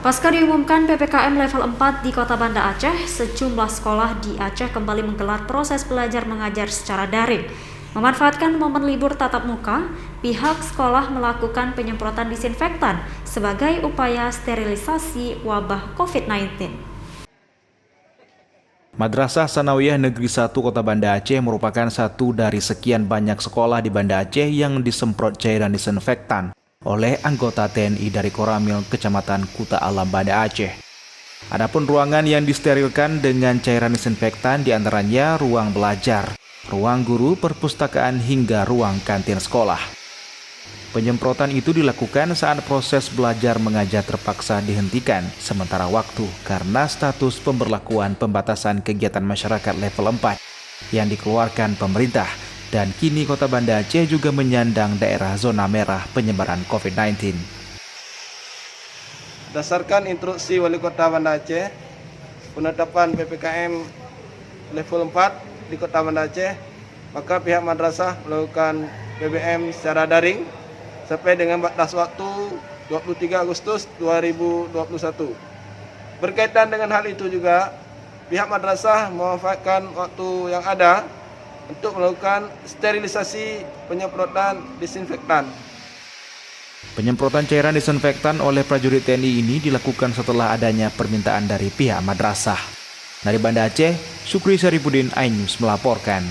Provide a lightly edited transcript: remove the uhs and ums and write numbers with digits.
Pasca diumumkan PPKM level 4 di Kota Banda Aceh, sejumlah sekolah di Aceh kembali menggelar proses belajar mengajar secara daring. Memanfaatkan momen libur tatap muka, pihak sekolah melakukan penyemprotan disinfektan sebagai upaya sterilisasi wabah COVID-19. Madrasah Sanawiyah Negeri 1 Kota Banda Aceh merupakan satu dari sekian banyak sekolah di Banda Aceh yang disemprot cairan disinfektan oleh anggota TNI dari Koramil, Kecamatan Kuta Alam, Banda Aceh. Adapun ruangan yang disterilkan dengan cairan disinfektan diantaranya ruang belajar, ruang guru, perpustakaan hingga ruang kantin sekolah. Penyemprotan itu dilakukan saat proses belajar mengajar terpaksa dihentikan sementara waktu karena status pemberlakuan pembatasan kegiatan masyarakat level 4 yang dikeluarkan pemerintah. Dan kini Kota Banda Aceh juga menyandang daerah zona merah penyebaran COVID-19. Berdasarkan instruksi Wali Kota Banda Aceh, penetapan PPKM level 4 di Kota Banda Aceh, maka pihak madrasah melakukan PBM secara daring sampai dengan batas waktu 23 Agustus 2021. Berkaitan dengan hal itu juga, pihak madrasah memanfaatkan waktu yang ada untuk melakukan sterilisasi penyemprotan disinfektan. Penyemprotan cairan disinfektan oleh prajurit TNI ini dilakukan setelah adanya permintaan dari pihak madrasah. Dari Banda Aceh, Syukri Syarifuddin, iNews melaporkan.